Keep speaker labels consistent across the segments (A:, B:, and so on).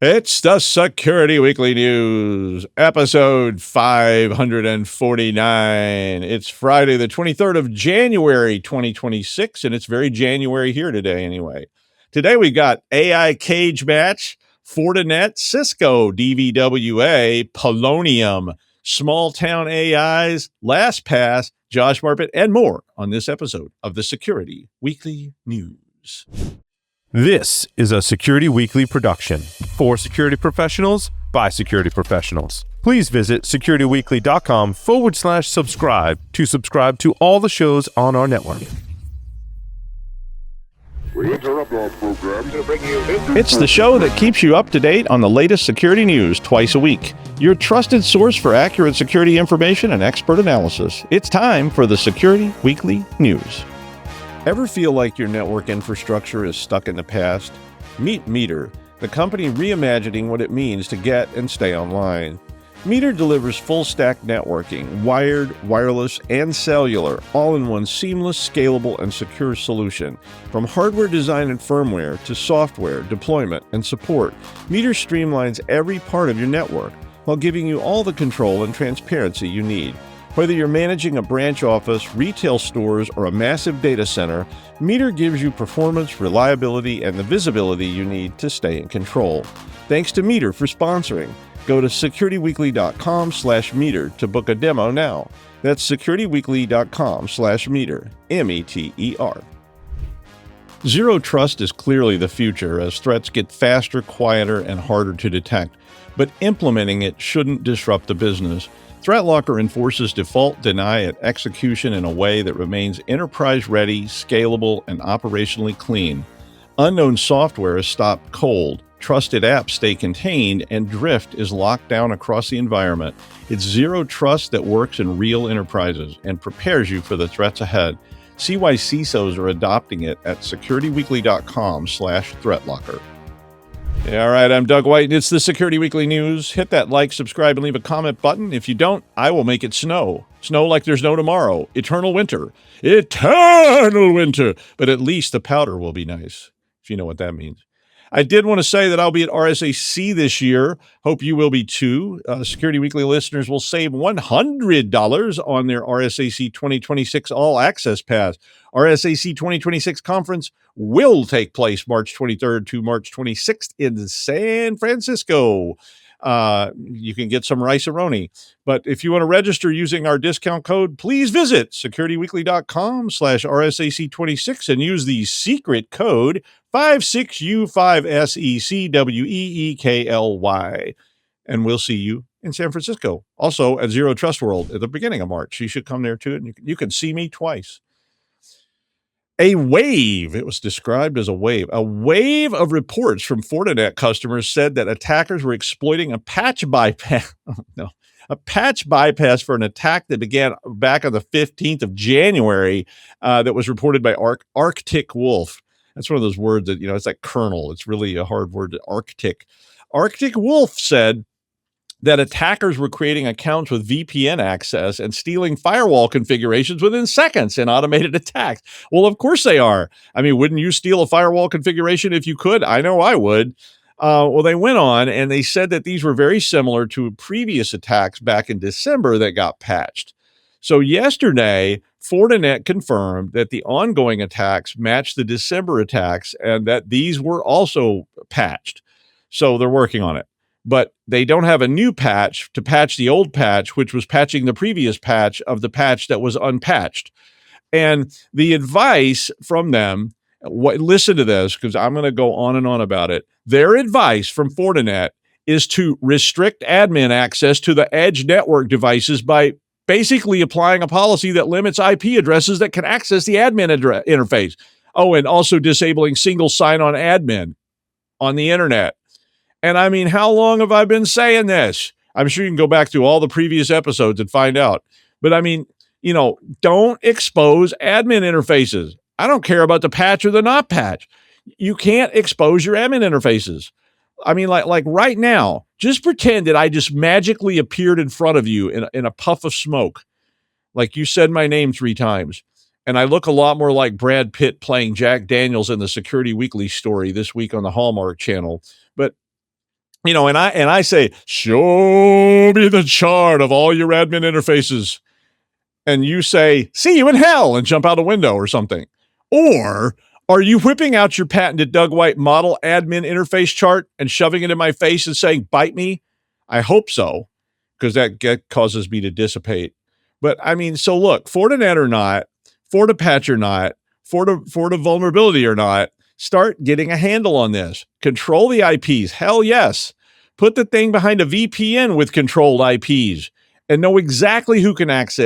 A: It's the Security Weekly News, episode 549. It's Friday, the 23rd of January, 2026, and it's very January here today anyway. Today we got AI Cage Match, Fortinet, Cisco, DVWA, Polonium, Small Town AIs, LastPass, Josh Marpet, and more on this episode of the Security Weekly News.
B: This is a Security Weekly production for security professionals by security professionals. Please visit securityweekly.com/subscribe to subscribe to all the shows on our network.
A: It's the show that keeps you up to date on the latest security news twice a week. Your trusted source for accurate security information and expert analysis. It's time for the Security Weekly News. Ever feel like your network infrastructure is stuck in the past? Meet Meter, the company reimagining what it means to get and stay online. Meter delivers full-stack networking, wired, wireless, and cellular, all in one seamless, scalable, and secure solution. From hardware design and firmware to software, deployment, and support, Meter streamlines every part of your network while giving you all the control and transparency you need. Whether you're managing a branch office, retail stores, or a massive data center, Meter gives you performance, reliability, and the visibility you need to stay in control. Thanks to Meter for sponsoring. Go to securityweekly.com/meter to book a demo now. That's securityweekly.com/meter, METER. Zero trust is clearly the future as threats get faster, quieter, and harder to detect. But implementing it shouldn't disrupt the business. ThreatLocker enforces default, deny, and execution in a way that remains enterprise-ready, scalable, and operationally clean. Unknown software is stopped cold, trusted apps stay contained, and drift is locked down across the environment. It's zero trust that works in real enterprises and prepares you for the threats ahead. See why CISOs are adopting it at securityweekly.com/threatlocker. All right, I'm Doug White, and it's the Security Weekly News. Hit that like, subscribe, and leave a comment button. If you don't, I will make it snow. Snow like there's no tomorrow. Eternal winter. Eternal winter. But at least the powder will be nice, if you know what that means. I did want to say that I'll be at RSAC this year. Hope you will be too. Security Weekly listeners will save $100 on their RSAC 2026 All Access Pass. RSAC 2026 conference will take place March 23rd to March 26th in San Francisco. You can get some rice-a-roni. But if you want to register using our discount code, please visit securityweekly.com/RSAC26 and use the secret code 56U5SECWEEKLY. And we'll see you in San Francisco. Also at Zero Trust World at the beginning of March. You should come there too, and you can see me twice. A wave, it was described as a wave of reports from Fortinet customers said that attackers were exploiting a patch bypass. A patch bypass for an attack that began back on the 15th of January that was reported by Arctic Wolf. That's one of those words that, it's like kernel. It's really a hard word, Arctic. Arctic Wolf said that attackers were creating accounts with VPN access and stealing firewall configurations within seconds in automated attacks. Well, of course they are. I mean, wouldn't you steal a firewall configuration if you could? I know I would. Well, they went on and they said that these were very similar to previous attacks back in December that got patched. So yesterday, Fortinet confirmed that the ongoing attacks matched the December attacks and that these were also patched. So they're working on it. But they don't have a new patch to patch the old patch, which was patching the previous patch of the patch that was unpatched. And the advice from them, listen to this, because I'm going to go on and on about it. Their advice from Fortinet is to restrict admin access to the edge network devices by basically applying a policy that limits IP addresses that can access the admin interface. Oh, and also disabling single sign-on admin on the internet. And I mean, how long have I been saying this? I'm sure you can go back through all the previous episodes and find out. But I mean, don't expose admin interfaces. I don't care about the patch or the not patch. You can't expose your admin interfaces. I mean, like right now, just pretend that I just magically appeared in front of you in a puff of smoke. Like you said my name 3 times. And I look a lot more like Brad Pitt playing Jack Daniels in the Security Weekly story this week on the Hallmark Channel. But And I say, show me the chart of all your admin interfaces. And you say, see you in hell, and jump out a window or something. Or are you whipping out your patented Doug White model admin interface chart and shoving it in my face and saying, bite me? I hope so, because that causes me to dissipate. But I mean, so look, Fortinet or not, FortiPatch or not, Forti vulnerability or not, start getting a handle on this. Control the IPs. Hell yes. Put the thing behind a VPN with controlled IPs and know exactly who can access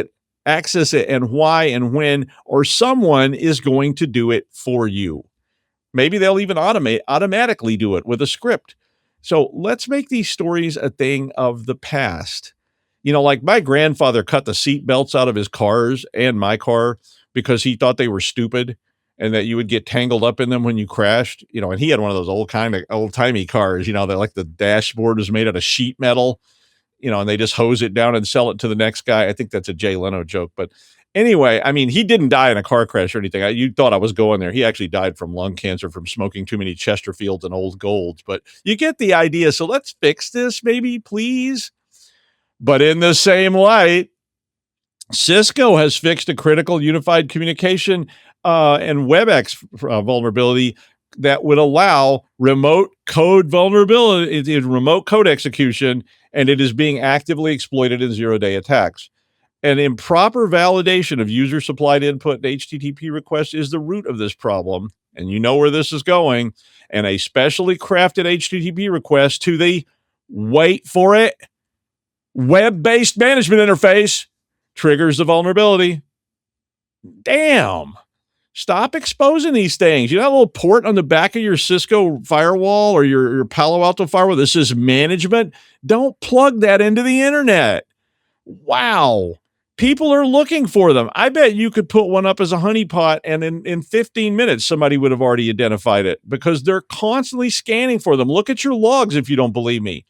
A: it and why and when, or someone is going to do it for you. Maybe they'll even automatically do it with a script. So let's make these stories a thing of the past. Like my grandfather cut the seat belts out of his cars and my car because he thought they were stupid and that you would get tangled up in them when you crashed, and he had one of those old-timey cars, that like the dashboard is made out of sheet metal, and they just hose it down and sell it to the next guy. I think that's a Jay Leno joke. But anyway, I mean, he didn't die in a car crash or anything. You thought I was going there. He actually died from lung cancer from smoking too many Chesterfields and Old Golds. But you get the idea. So let's fix this, maybe, please. But in the same light, Cisco has fixed a critical unified communication and WebEx vulnerability that would allow remote code vulnerability, remote code execution, and it is being actively exploited in zero-day attacks. An improper validation of user-supplied input and HTTP requests is the root of this problem, and you know where this is going. And a specially crafted HTTP request to the, wait for it, web-based management interface triggers the vulnerability. Damn. Stop exposing these things. You know that little port on the back of your Cisco firewall or your Palo Alto firewall? This is management. Don't plug that into the internet. Wow. People are looking for them. I bet you could put one up as a honeypot and in 15 minutes, somebody would have already identified it because they're constantly scanning for them. Look at your logs if you don't believe me.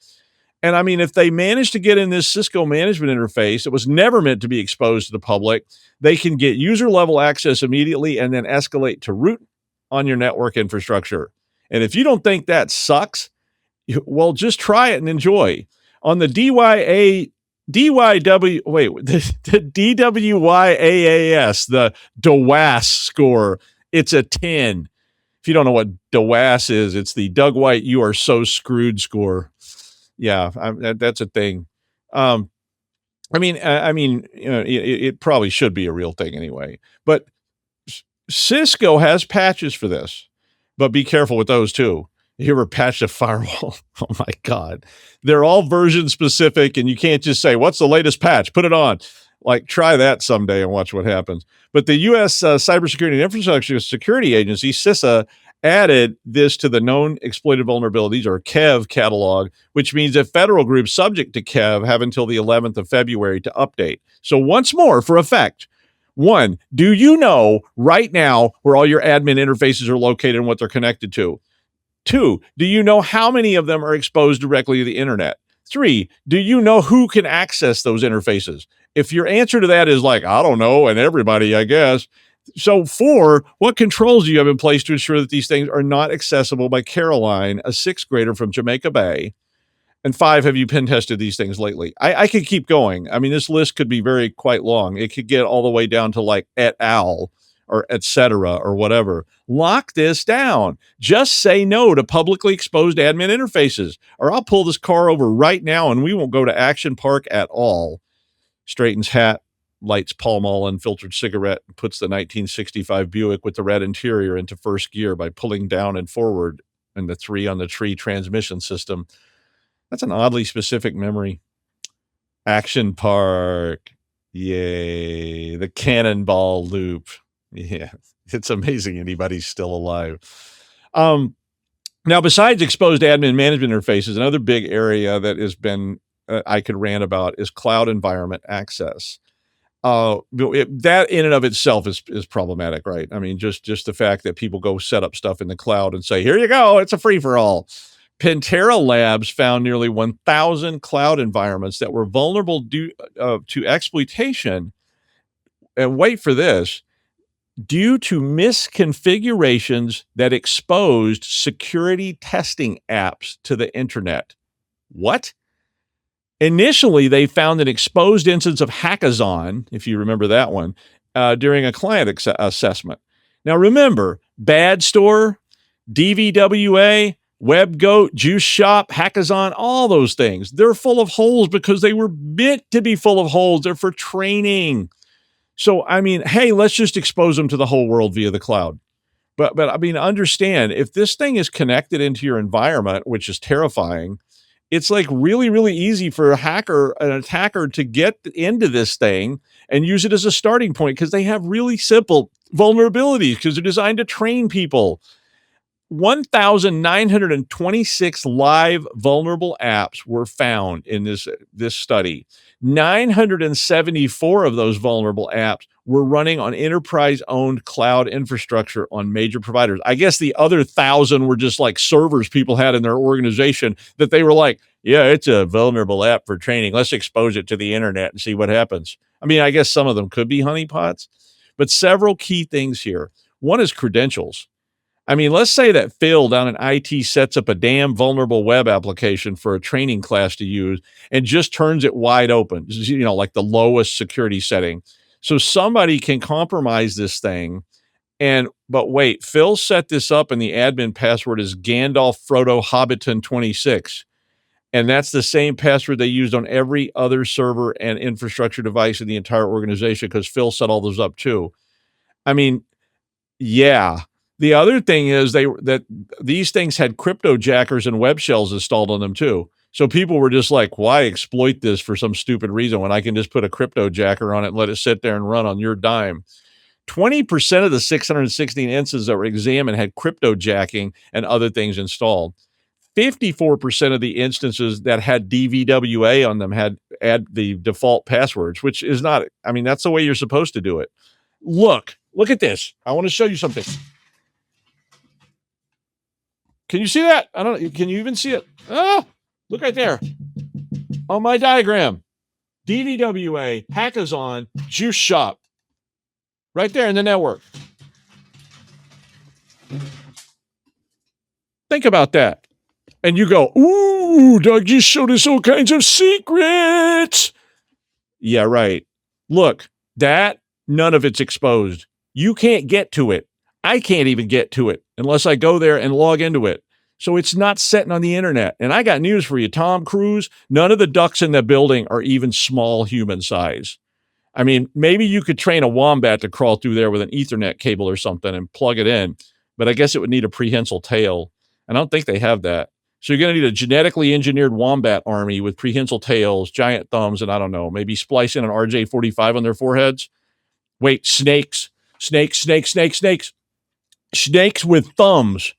A: And I mean, if they manage to get in this Cisco management interface, it was never meant to be exposed to the public. They can get user level access immediately and then escalate to root on your network infrastructure. And if you don't think that sucks, well, just try it and enjoy. On the the DWYAAS, the DWAS score, it's a 10. If you don't know what DWAS is, it's the Doug White "You Are So Screwed" score. Yeah, that's a thing. I mean, it probably should be a real thing anyway. But Cisco has patches for this, but be careful with those too. You ever patched a firewall? Oh my God, they're all version specific, and you can't just say, "What's the latest patch? Put it on." Like, try that someday and watch what happens. But the U.S. Cybersecurity and Infrastructure Security Agency, CISA, added this to the known exploited vulnerabilities, or KEV catalog, which means that federal groups subject to KEV have until the 11th of February to update. So once more, for effect, 1, do you know right now where all your admin interfaces are located and what they're connected to? 2, do you know how many of them are exposed directly to the internet? 3, do you know who can access those interfaces? If your answer to that is like, I don't know, and everybody, I guess. So 4, what controls do you have in place to ensure that these things are not accessible by Caroline, a 6th grader from Jamaica Bay? And 5, have you pen tested these things lately? I could keep going. I mean, this list could be quite long. It could get all the way down to like et al. Or et cetera, or whatever. Lock this down. Just say no to publicly exposed admin interfaces, or I'll pull this car over right now and we won't go to Action Park at all. Straightens hat, lights Pall Mall unfiltered cigarette, and puts the 1965 Buick with the red interior into first gear by pulling down and forward and the 3 on the tree transmission system. That's an oddly specific memory. Action Park. Yay. The cannonball loop. Yeah, it's amazing anybody's still alive. Now, besides exposed admin management interfaces, another big area that has been I could rant about is cloud environment access. That in and of itself is problematic, right? I mean, just the fact that people go set up stuff in the cloud and say, here you go, it's a free-for-all. Pentera Labs found nearly 1,000 cloud environments that were vulnerable due to exploitation. And wait for this. Due to misconfigurations that exposed security testing apps to the internet. What? Initially, they found an exposed instance of Hackazon, if you remember that one, during a client assessment. Now, remember, Bad Store, DVWA, WebGoat, Juice Shop, Hackazon, all those things. They're full of holes because they were meant to be full of holes. They're for training. So, I mean, hey, let's just expose them to the whole world via the cloud. But I mean, understand, if this thing is connected into your environment, which is terrifying, it's like really, really easy for an attacker to get into this thing and use it as a starting point because they have really simple vulnerabilities because they're designed to train people. 1,926 live vulnerable apps were found in this study. 974 of those vulnerable apps were running on enterprise-owned cloud infrastructure on major providers. I guess the other 1,000 were just like servers people had in their organization that they were like, yeah, it's a vulnerable app for training. Let's expose it to the internet and see what happens. I mean, I guess some of them could be honeypots, but several key things here. One is credentials. I mean, let's say that Phil down in IT sets up a damn vulnerable web application for a training class to use and just turns it wide open, you know, like the lowest security setting. So somebody can compromise this thing. But wait, Phil set this up and the admin password is Gandalf Frodo Hobbiton 26. And that's the same password they used on every other server and infrastructure device in the entire organization because Phil set all those up too. I mean, yeah. The other thing is that these things had crypto jackers and web shells installed on them too. So people were just like, why exploit this for some stupid reason when I can just put a crypto jacker on it and let it sit there and run on your dime? 20% of the 616 instances that were examined had crypto jacking and other things installed. 54% of the instances that had DVWA on them had the default passwords, which is not, I mean, that's the way you're supposed to do it. Look at this. I want to show you something. Can you see that? I don't know. Can you even see it? Oh, look right there on my diagram. DVWA, Hackazon, Juice Shop. Right there in the network. Think about that. And you go, ooh, Doug just showed us all kinds of secrets. Yeah, right. Look, none of it's exposed. You can't get to it. I can't even get to it unless I go there and log into it. So it's not sitting on the internet. And I got news for you, Tom Cruise. None of the ducks in that building are even small human size. I mean, maybe you could train a wombat to crawl through there with an Ethernet cable or something and plug it in, but I guess it would need a prehensile tail. I don't think they have that. So you're going to need a genetically engineered wombat army with prehensile tails, giant thumbs, and I don't know, maybe splice in an RJ-45 on their foreheads. Wait, snakes with thumbs,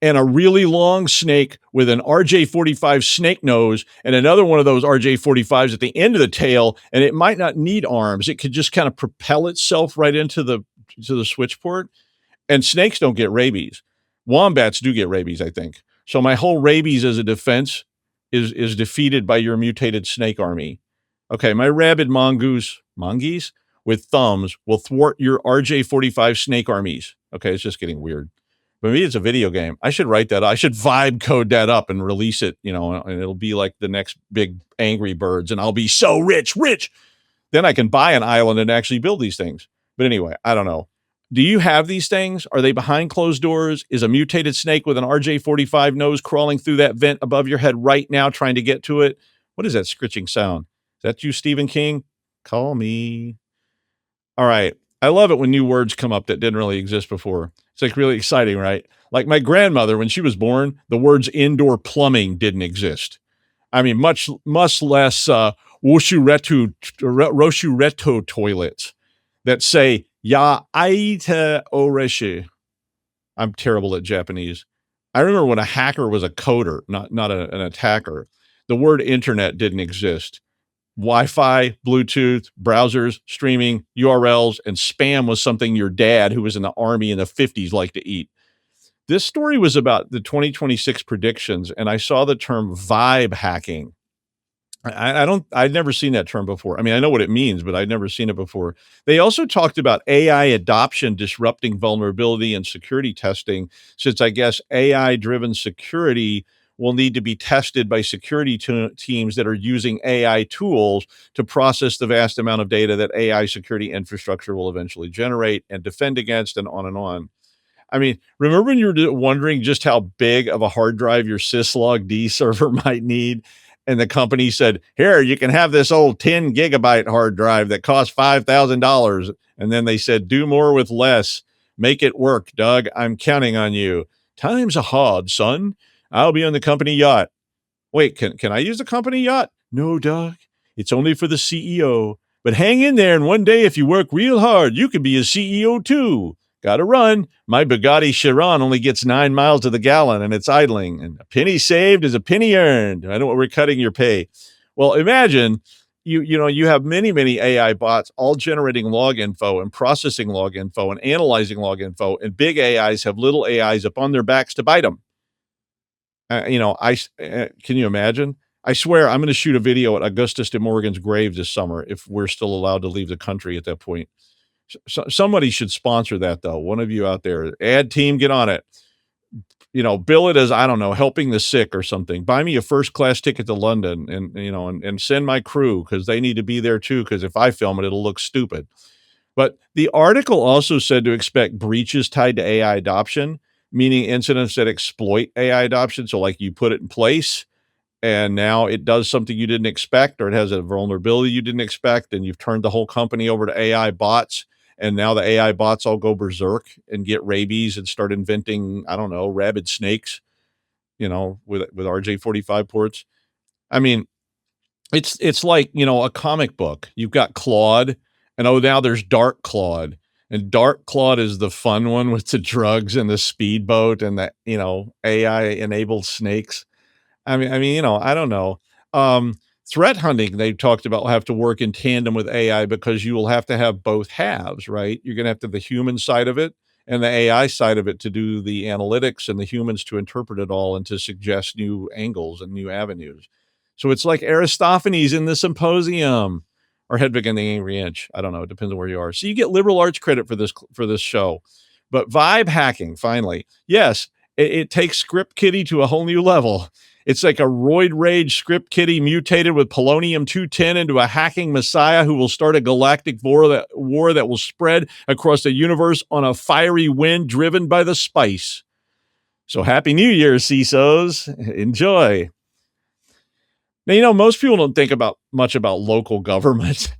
A: and a really long snake with an RJ-45 snake nose and another one of those RJ-45s at the end of the tail, and it might not need arms. It could just kind of propel itself right into the switch port. And snakes don't get rabies. Wombats do get rabies, I think. So my whole rabies as a defense is defeated by your mutated snake army. Okay, my rabid mongoose with thumbs will thwart your RJ-45 snake armies. Okay, it's just getting weird. But maybe it's a video game. I should write that. I should vibe code that up and release it, you know, and it'll be like the next big Angry Birds, and I'll be so rich. Then I can buy an island and actually build these things. But anyway, I don't know. Do you have these things? Are they behind closed doors? Is a mutated snake with an RJ-45 nose crawling through that vent above your head right now trying to get to it? What is that scritching sound? Is that you, Stephen King? Call me. All right. I love it when new words come up that didn't really exist before. It's like really exciting, right? Like my grandmother, when she was born, the words indoor plumbing didn't exist. I mean, much less Roshureto toilets that say ya aita oreshi. I'm terrible at Japanese. I remember when a hacker was a coder, not an attacker. The word internet didn't exist. Wi-Fi, Bluetooth, browsers, streaming, URLs, and spam was something your dad, who was in the army in the 50s, liked to eat. This story was about the 2026 predictions, and I saw the term vibe hacking. I'd never seen that term before. I mean, I know what it means, but I'd never seen it before. They also talked about AI adoption disrupting vulnerability and security testing, since I guess AI-driven security will need to be tested by security teams that are using AI tools to process the vast amount of data that AI security infrastructure will eventually generate and defend against, and on and on. I mean, remember when you were wondering just how big of a hard drive your syslog-D server might need? And the company said, here, you can have this old 10 gigabyte hard drive that costs $5,000. And then they said, do more with less. Make it work, Doug. I'm counting on you. Times are hard, son. I'll be on the company yacht. Wait, can I use the company yacht? No, Doug. It's only for the CEO. But hang in there, and one day, if you work real hard, you could be a CEO too. Gotta run. My Bugatti Chiron only gets 9 miles to the gallon, and it's idling. And a penny saved is a penny earned. I know we're cutting your pay. Well, imagine you have many AI bots all generating log info and processing log info and analyzing log info, and big AIs have little AIs up on their backs to bite them. Can you imagine? I swear I'm going to shoot a video at Augustus de Morgan's grave this summer if we're still allowed to leave the country at that point. Somebody should sponsor that, though. One of you out there, ad team, get on it. Bill it as, I don't know, helping the sick or something. Buy me a first class ticket to London, and send my crew, because they need to be there too. Because if I film it, it'll look stupid. But the article also said to expect breaches tied to AI adoption, meaning incidents that exploit AI adoption. So like you put it in place and now it does something you didn't expect, or it has a vulnerability you didn't expect, and you've turned the whole company over to AI bots. And now the AI bots all go berserk and get rabies and start inventing, I don't know, rabid snakes, with RJ45 ports. I mean, it's like, a comic book. You've got Claude, and now there's Dark Claude. And Dark Claude is the fun one with the drugs and the speedboat and the, AI enabled snakes. I mean, I don't know. Threat hunting, they talked about, will have to work in tandem with AI, because you will have to have both halves, right? You're going to have to have the human side of it and the AI side of it to do the analytics, and the humans to interpret it all and to suggest new angles and new avenues. So it's like Aristophanes in the Symposium, or Hedwig and the Angry Inch. I don't know. It depends on where you are. So you get liberal arts credit for this show. But vibe hacking, finally. Yes, it takes Script Kiddie to a whole new level. It's like a roid rage Script Kiddie mutated with Polonium 210 into a hacking messiah who will start a galactic war that will spread across the universe on a fiery wind driven by the spice. So Happy New Year, CISOs. Enjoy. Now, most people don't think much about local government.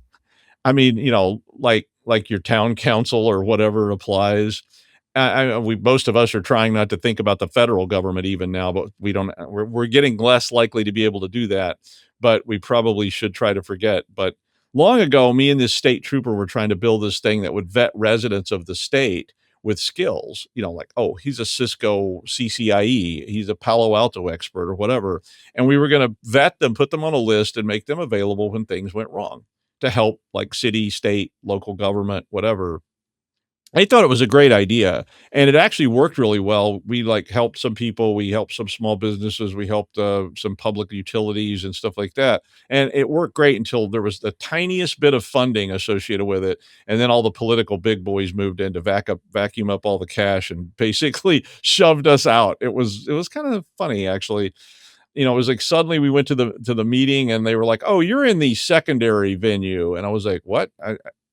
A: I mean, like your town council or whatever applies. Most of us are trying not to think about the federal government even now, but we're getting less likely to be able to do that, but we probably should try to forget. But long ago, me and this state trooper were trying to build this thing that would vet residents of the state with skills, like, oh, he's a Cisco CCIE, he's a Palo Alto expert or whatever. And we were going to vet them, put them on a list, and make them available when things went wrong to help, like city, state, local government, whatever. I thought it was a great idea, and it actually worked really well. We helped some people, we helped some small businesses, we helped some public utilities and stuff like that. And it worked great until there was the tiniest bit of funding associated with it. And then all the political big boys moved in to vacuum up all the cash and basically shoved us out. It was kind of funny, actually. It was like suddenly we went to the meeting and they were like, "Oh, you're in the secondary venue." And I was like, "What?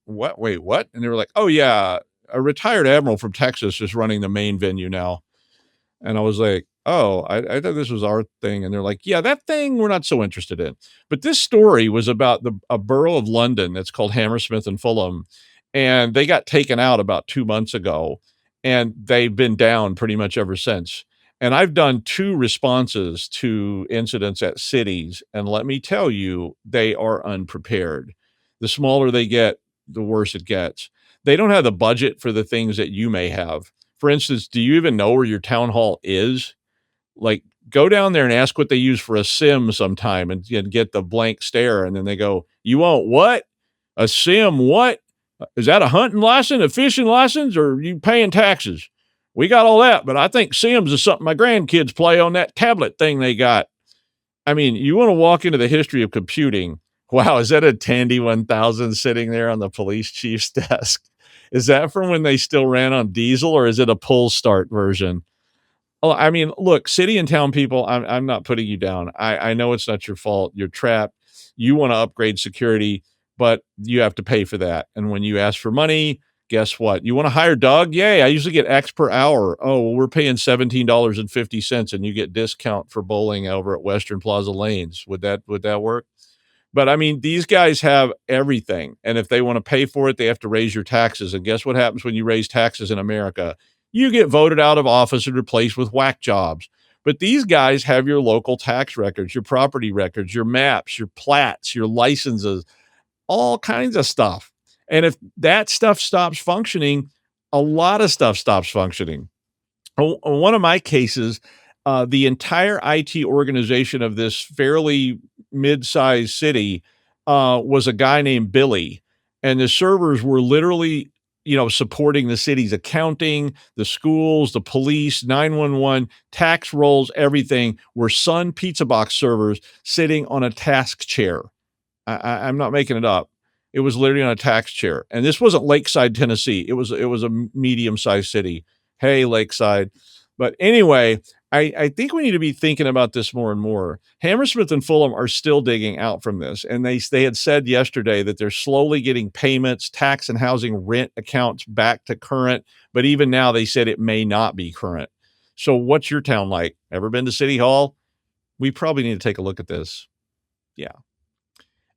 A: What? Wait, what?" And they were like, "Oh yeah, a retired admiral from Texas is running the main venue now." And I was like, "Oh, I thought this was our thing." And they're like, "Yeah, that thing we're not so interested in." But this story was about a borough of London that's called Hammersmith and Fulham, and they got taken out about 2 months ago, and they've been down pretty much ever since. And I've done 2 responses to incidents at cities, and let me tell you, they are unprepared. The smaller they get, the worse it gets. They don't have the budget for the things that you may have. For instance, do you even know where your town hall is? Like, go down there and ask what they use for a sim sometime, and get the blank stare. And then they go, "You want what? A sim? What? Is that a hunting license, a fishing license, or are you paying taxes? We got all that, but I think Sims is something my grandkids play on that tablet thing they got." I mean, you want to walk into the history of computing. Wow, is that a Tandy 1000 sitting there on the police chief's desk? Is that from when they still ran on diesel, or is it a pull start version? Oh, I mean, look, city and town people, I'm not putting you down. I know it's not your fault. You're trapped. You want to upgrade security, but you have to pay for that. And when you ask for money, guess what? You want to hire Doug? Yay, I usually get X per hour. Oh, well, we're paying $17.50 and you get discount for bowling over at Western Plaza Lanes. Would that work? But I mean, these guys have everything. And if they want to pay for it, they have to raise your taxes. And guess what happens when you raise taxes in America? You get voted out of office and replaced with whack jobs. But these guys have your local tax records, your property records, your maps, your plats, your licenses, all kinds of stuff. And if that stuff stops functioning, a lot of stuff stops functioning. One of my cases, the entire IT organization of this fairly mid-sized city was a guy named Billy, and the servers were literally, supporting the city's accounting, the schools, the police, 911, tax rolls, everything were Sun Pizza Box servers sitting on a task chair. I'm not making it up. It was literally on a tax chair, and this wasn't Lakeside, Tennessee. It was a medium-sized city. Hey, Lakeside. But anyway, I think we need to be thinking about this more and more. Hammersmith and Fulham are still digging out from this, and they had said yesterday that they're slowly getting payments, tax and housing rent accounts back to current, but even now they said it may not be current. So what's your town like? Ever been to City Hall? We probably need to take a look at this. Yeah.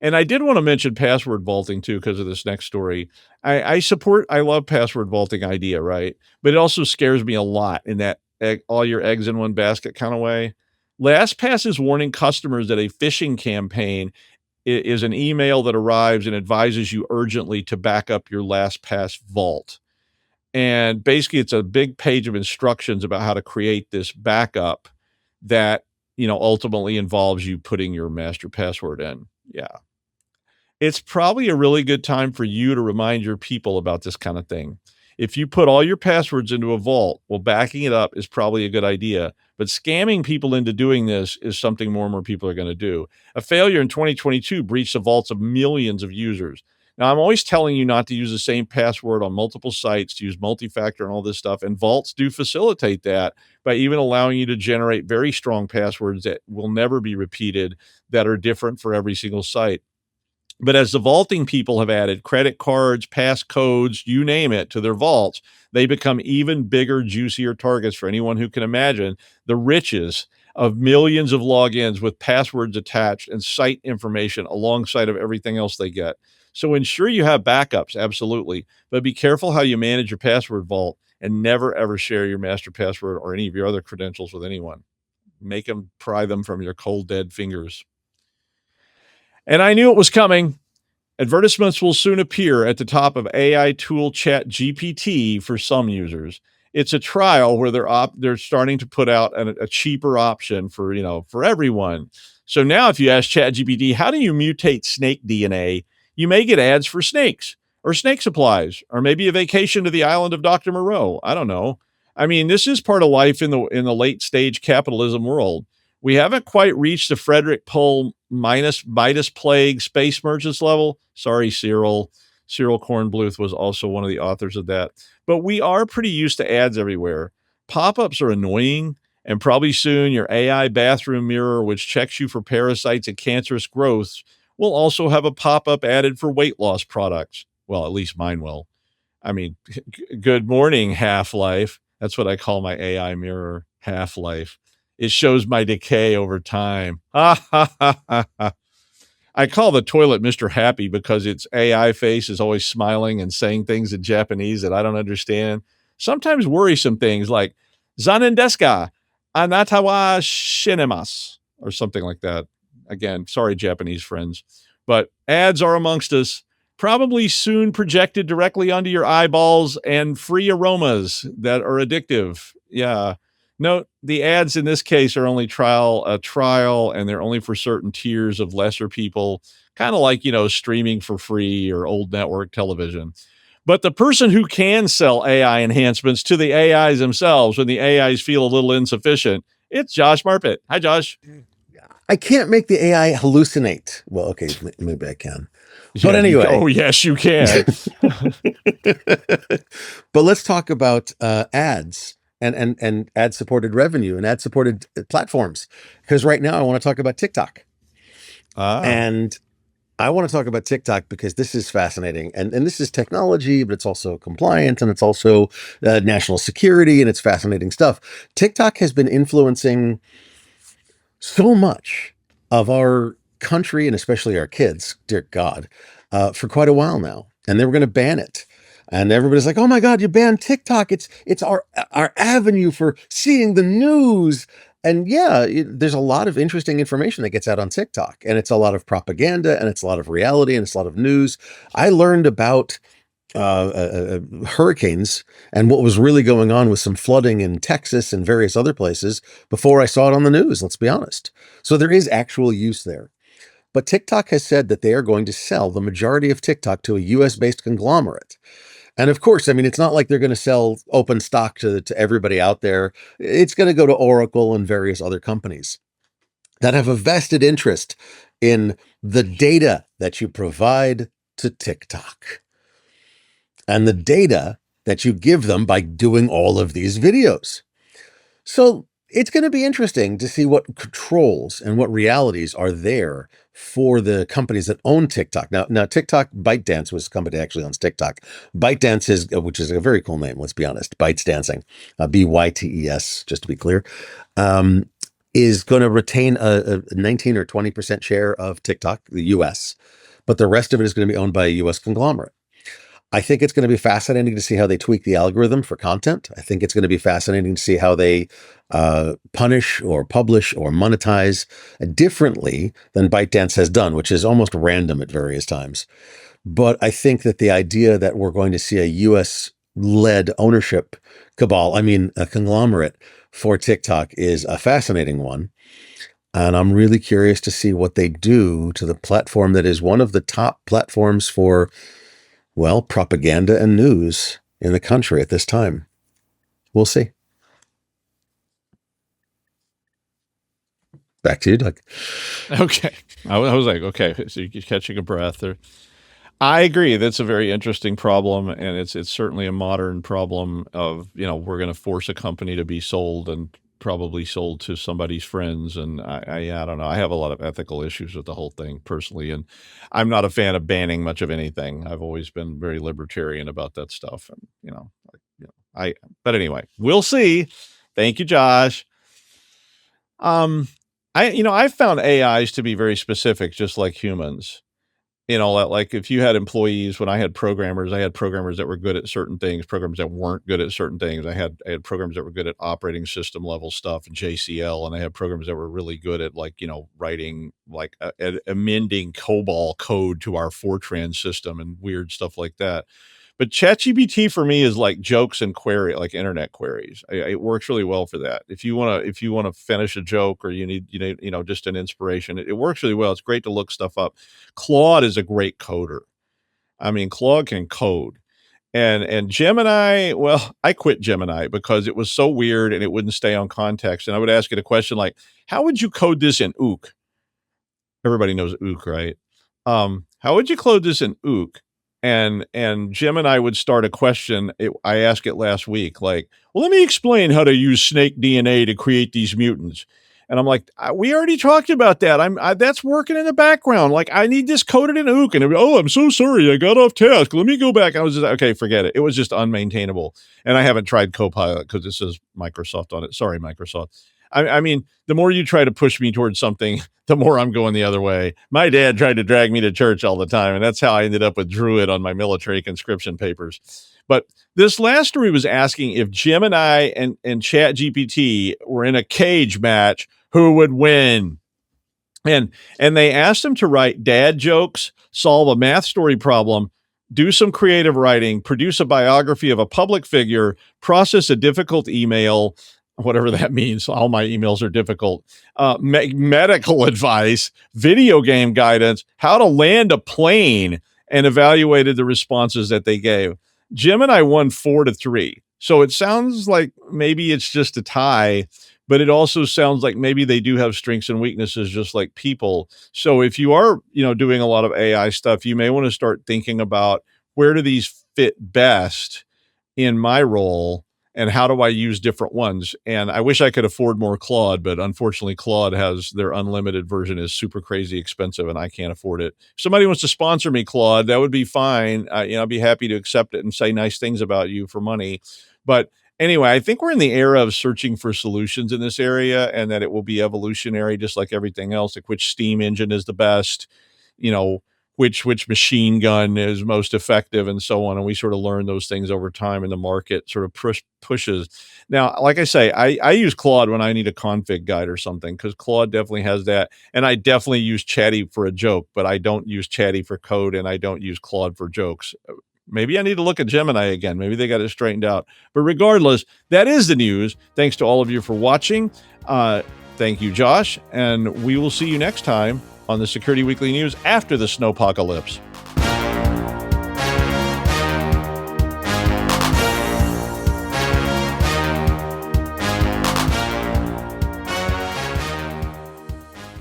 A: And I did want to mention password vaulting too, because of this next story. I love password vaulting idea, right? But it also scares me a lot in that all your eggs in one basket kind of way. LastPass is warning customers that a phishing campaign is an email that arrives and advises you urgently to back up your LastPass vault. And basically, it's a big page of instructions about how to create this backup that, ultimately involves you putting your master password in. Yeah. It's probably a really good time for you to remind your people about this kind of thing. If you put all your passwords into a vault, well, backing it up is probably a good idea. But scamming people into doing this is something more and more people are going to do. A failure in 2022 breached the vaults of millions of users. Now, I'm always telling you not to use the same password on multiple sites, to use multi-factor and all this stuff. And vaults do facilitate that by even allowing you to generate very strong passwords that will never be repeated, that are different for every single site. But as the vaulting people have added credit cards, passcodes, you name it, to their vaults, they become even bigger, juicier targets for anyone who can imagine the riches of millions of logins with passwords attached and site information alongside of everything else they get. So ensure you have backups, absolutely, but be careful how you manage your password vault and never ever share your master password or any of your other credentials with anyone. Make them pry them from your cold, dead fingers. And I knew it was coming. Advertisements will soon appear at the top of AI tool ChatGPT for some users. It's a trial where they're starting to put out a cheaper option for everyone. So now if you ask ChatGPT, how do you mutate snake DNA? You may get ads for snakes or snake supplies or maybe a vacation to the island of Dr. Moreau. I don't know. I mean, this is part of life in the late stage capitalism world. We haven't quite reached the Frederick Pohl minus Midas plague space merchants level. Sorry, Cyril. Cyril Kornbluth was also one of the authors of that. But we are pretty used to ads everywhere. Pop-ups are annoying, and probably soon your AI bathroom mirror, which checks you for parasites and cancerous growths, will also have a pop-up added for weight loss products. Well, at least mine will. I mean, good morning, Half-Life. That's what I call my AI mirror, Half-Life. It shows my decay over time. Ha, ha, ha, ha, ha. I call the toilet Mr. Happy because its AI face is always smiling and saying things in Japanese that I don't understand. Sometimes worrisome things like, Zanen desu ka? Anata wa shinemasu, or something like that. Again, sorry, Japanese friends. But ads are amongst us, probably soon projected directly onto your eyeballs, and free aromas that are addictive. Yeah. Note, the ads in this case are only a trial, and they're only for certain tiers of lesser people, kind of like, streaming for free or old network television. But the person who can sell AI enhancements to the AIs themselves when the AIs feel a little insufficient, it's Josh Marpet. Hi, Josh.
C: I can't make the AI hallucinate. Well, okay, maybe I can. But anyway.
A: Oh, yes, you can.
C: But let's talk about ads and ad supported revenue and ad supported platforms. Because right now I want to talk about TikTok. And I want to talk about TikTok because this is fascinating. And this is technology, but it's also compliance and it's also national security, and it's fascinating stuff. TikTok has been influencing so much of our country and especially our kids, dear God, for quite a while now. And they were going to ban it. And everybody's like, "Oh my God, you banned TikTok. It's our avenue for seeing the news." And yeah, there's a lot of interesting information that gets out on TikTok, and it's a lot of propaganda, and it's a lot of reality, and it's a lot of news. I learned about hurricanes and what was really going on with some flooding in Texas and various other places before I saw it on the news, let's be honest. So there is actual use there. But TikTok has said that they are going to sell the majority of TikTok to a US-based conglomerate. And of course, I mean, it's not like they're going to sell open stock to everybody out there. It's going to go to Oracle and various other companies that have a vested interest in the data that you provide to TikTok and the data that you give them by doing all of these videos. So it's going to be interesting to see what controls and what realities are there for the companies that own TikTok. Now TikTok, ByteDance was a company that actually owns TikTok. ByteDance is, which is a very cool name, let's be honest, Bytes Dancing, BYTES, just to be clear, is going to retain a 19 or 20% share of TikTok, the US, but the rest of it is going to be owned by a US conglomerate. I think it's going to be fascinating to see how they tweak the algorithm for content. I think it's going to be fascinating to see how they punish or publish or monetize differently than ByteDance has done, which is almost random at various times. But I think that the idea that we're going to see a US-led ownership cabal, a conglomerate for TikTok, is a fascinating one. And I'm really curious to see what they do to the platform that is one of the top platforms for, well, propaganda and news in the country at this time. We'll see. Back to you, Doug.
A: Okay. I was like, okay, so you're catching a breath there. I agree. That's a very interesting problem. And it's certainly a modern problem of, we're going to force a company to be sold and probably sold to somebody's friends. And I don't know. I have a lot of ethical issues with the whole thing personally. And I'm not a fan of banning much of anything. I've always been very libertarian about that stuff. And, but anyway, we'll see. Thank you, Josh. I found AIs to be very specific, just like humans. Like if you had employees, when I had programmers that were good at certain things, programmers that weren't good at certain things. I had programs that were good at operating system level stuff and JCL, and I had programs that were really good at writing amending COBOL code to our Fortran system and weird stuff like that. But ChatGPT for me is like jokes and like internet queries. It works really well for that. If you want to finish a joke or you need just an inspiration, it works really well. It's great to look stuff up. Claude is a great coder. Claude can code. And Gemini, well, I quit Gemini because it was so weird and it wouldn't stay on context. And I would ask it a question like, how would you code this in Ook? Everybody knows Ook, right? How would you code this in Ook? And Gemini would start a question. I asked it last week, like, well, let me explain how to use snake DNA to create these mutants. And I'm like, we already talked about that. That's working in the background. Like, I need this coded in Ook. And I'm so sorry, I got off task. Let me go back. I was just okay, forget it. It was just unmaintainable. And I haven't tried Copilot because it says Microsoft on it. Sorry, Microsoft. The more you try to push me towards something, the more I'm going the other way. My dad tried to drag me to church all the time, and that's how I ended up with Druid on my military conscription papers. But this last story was asking if Gemini and ChatGPT were in a cage match, who would win? And they asked him to write dad jokes, solve a math story problem, do some creative writing, produce a biography of a public figure, process a difficult email, whatever that means. All my emails are difficult. Medical advice, video game guidance, how to land a plane, and evaluated the responses that they gave. Gemini won 4-3. So it sounds like maybe it's just a tie, but it also sounds like maybe they do have strengths and weaknesses just like people. So if you are, doing a lot of AI stuff, you may want to start thinking about where do these fit best in my role. and how do I use different ones? And I wish I could afford more Claude, but unfortunately Claude has their unlimited version is super crazy expensive and I can't afford it. If somebody wants to sponsor me, Claude, that would be fine. I'd be happy to accept it and say nice things about you for money. But anyway, I think we're in the era of searching for solutions in this area, and that it will be evolutionary, just like everything else, like which steam engine is the best, which machine gun is most effective, and so on. And we sort of learn those things over time, and the market sort of pushes. Now, like I say, I use Claude when I need a config guide or something, because Claude definitely has that. And I definitely use Chatty for a joke, but I don't use Chatty for code, and I don't use Claude for jokes. Maybe I need to look at Gemini again. Maybe they got it straightened out. But regardless, that is the news. Thanks to all of you for watching. Thank you, Josh. And we will see you next time on the Security Weekly News after the snowpocalypse.